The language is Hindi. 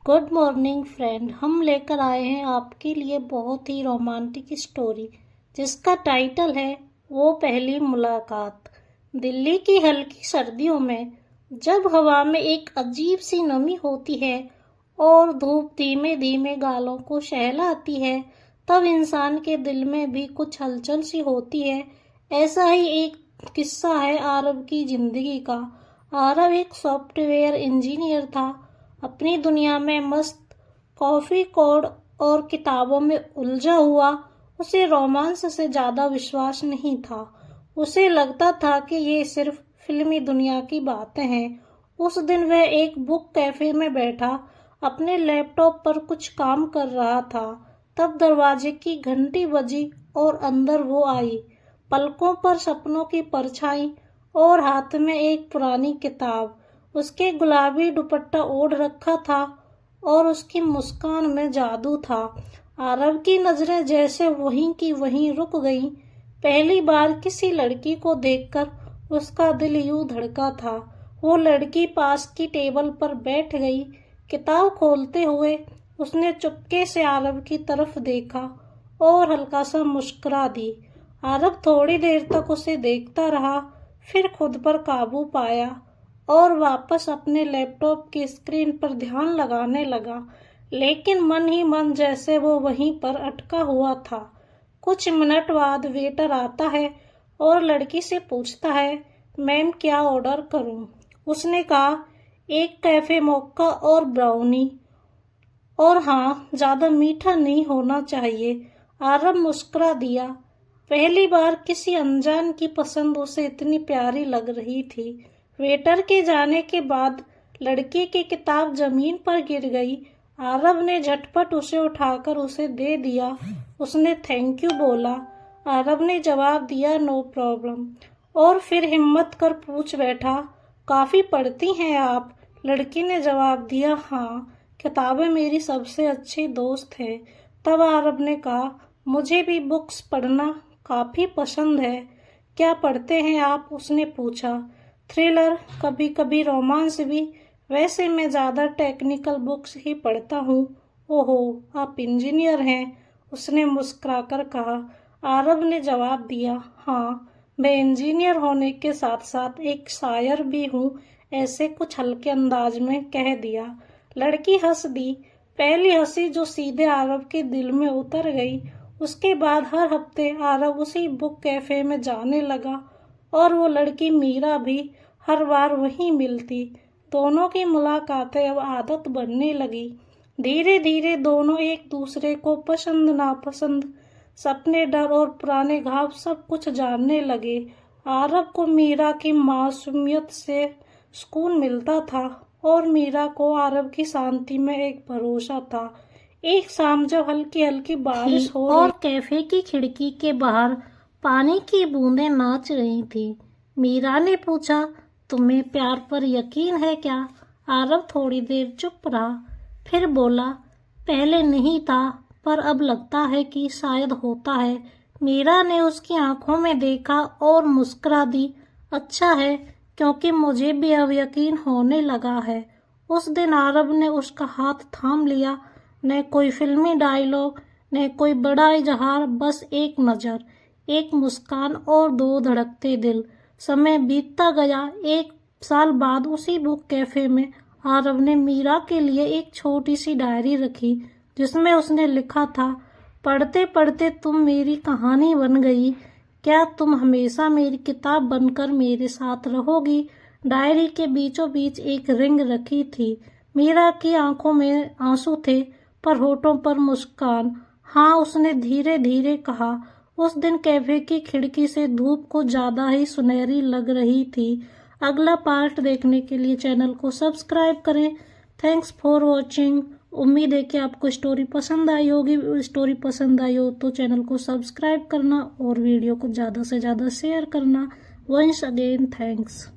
Good morning friend. हम लेकर आए हैं आपके लिए बहुत ही रोमांटिक स्टोरी जिसका टाइटल है वो पहली मुलाकात। दिल्ली की हल्की सर्दियों में जब हवा में एक अजीब सी नमी होती है और धूप धीमे धीमे गालों को सहलाती है, तब इंसान के दिल में भी कुछ हलचल सी होती है। ऐसा ही एक किस्सा है आरव की जिंदगी का। आरव एक सॉफ्टवेयर इंजीनियर था। अपनी दुनिया में मस्त, कॉफी कोड और किताबों में उलझा हुआ। उसे रोमांस से ज्यादा विश्वास नहीं था। उसे लगता था कि ये सिर्फ फिल्मी दुनिया की बातें हैं। उस दिन वह एक बुक कैफे में बैठा अपने लैपटॉप पर कुछ काम कर रहा था। तब दरवाजे की घंटी बजी और अंदर वो आई, पलकों पर सपनों की परछाई और हाथ में एक पुरानी किताब। उसके गुलाबी दुपट्टा ओढ़ रखा था और उसकी मुस्कान में जादू था। आरव की नजरें जैसे वहीं की वहीं रुक गईं। पहली बार किसी लड़की को देखकर उसका दिल यूं धड़का था। वो लड़की पास की टेबल पर बैठ गई। किताब खोलते हुए उसने चुपके से आरव की तरफ देखा और हल्का सा मुस्कुरा दी। आरव थोड़ी देर तक उसे देखता रहा, फिर खुद पर काबू पाया और वापस अपने लैपटॉप की स्क्रीन पर ध्यान लगाने लगा। लेकिन मन ही मन जैसे वो वहीं पर अटका हुआ था। कुछ मिनट बाद वेटर आता है और लड़की से पूछता है, मैम क्या ऑर्डर करूं? उसने कहा, एक कैफे मोक्का और ब्राउनी, और हाँ, ज्यादा मीठा नहीं होना चाहिए। आरव मुस्कुरा दिया। पहली बार किसी अनजान की पसंद उसे इतनी प्यारी लग रही थी। वेटर के जाने के बाद लड़की की किताब जमीन पर गिर गई। आरव ने झटपट उसे उठाकर उसे दे दिया। उसने थैंक यू बोला। आरव ने जवाब दिया, नो प्रॉब्लम, और फिर हिम्मत कर पूछ बैठा, काफी पढ़ती हैं आप? लड़की ने जवाब दिया, हाँ, किताबें मेरी सबसे अच्छी दोस्त है। तब आरव ने कहा, मुझे भी बुक्स पढ़ना काफी पसंद है। क्या पढ़ते हैं आप? उसने पूछा। थ्रिलर, कभी कभी रोमांस भी। वैसे मैं ज्यादा टेक्निकल बुक्स ही पढ़ता हूँ। ओहो, आप इंजीनियर हैं? उसने मुस्कुराकर कहा। आरव ने जवाब दिया, हाँ, मैं इंजीनियर होने के साथ साथ एक शायर भी हूँ। ऐसे कुछ हल्के अंदाज में कह दिया। लड़की हंस दी, पहली हंसी जो सीधे आरव के दिल में उतर गई। उसके बाद हर हफ्ते आरव उसी बुक कैफे में जाने लगा और वो लड़की मीरा भी हर बार वहीं मिलती। दोनों की मुलाकातें अब आदत बनने लगी। धीरे धीरे दोनों एक दूसरे को पसंद नापसंद, सपने, डर और पुराने घाव सब कुछ जानने लगे। आरव को मीरा की मासूमियत से सुकून मिलता था और मीरा को आरव की शांति में एक भरोसा था। एक शाम जब हल्की हल्की बारिश हो और कैफे की खिड़की के बाहर पानी की बूंदें नाच रही थी, मीरा ने पूछा, तुम्हें प्यार पर यकीन है क्या? आरव थोड़ी देर चुप रहा, फिर बोला, पहले नहीं था, पर अब लगता है कि शायद होता है। मीरा ने उसकी आंखों में देखा और मुस्कुरा दी। अच्छा है, क्योंकि मुझे भी अब यकीन होने लगा है। उस दिन आरव ने उसका हाथ थाम लिया। न कोई फिल्मी डायलॉग, न कोई बड़ा इजहार, बस एक नजर, एक मुस्कान और दो धड़कते दिल। समय बीतता गया। एक साल बाद उसी बुक कैफे में आरव ने मीरा के लिए एक छोटी सी डायरी रखी जिसमें उसने लिखा था, पढ़ते पढ़ते तुम मेरी कहानी बन गई। क्या तुम हमेशा मेरी किताब बनकर मेरे साथ रहोगी? डायरी के बीचों बीच एक रिंग रखी थी। मीरा की आंखों में आंसू थे पर होठों पर मुस्कान। हाँ, उसने धीरे धीरे कहा। उस दिन कैफे की खिड़की से धूप को ज्यादा ही सुनहरी लग रही थी। अगला पार्ट देखने के लिए चैनल को सब्सक्राइब करें। Thanks for watching. उम्मीद है कि आपको स्टोरी पसंद आई होगी। स्टोरी पसंद आई हो तो चैनल को सब्सक्राइब करना और वीडियो को ज़्यादा से ज़्यादा शेयर करना। Once again thanks.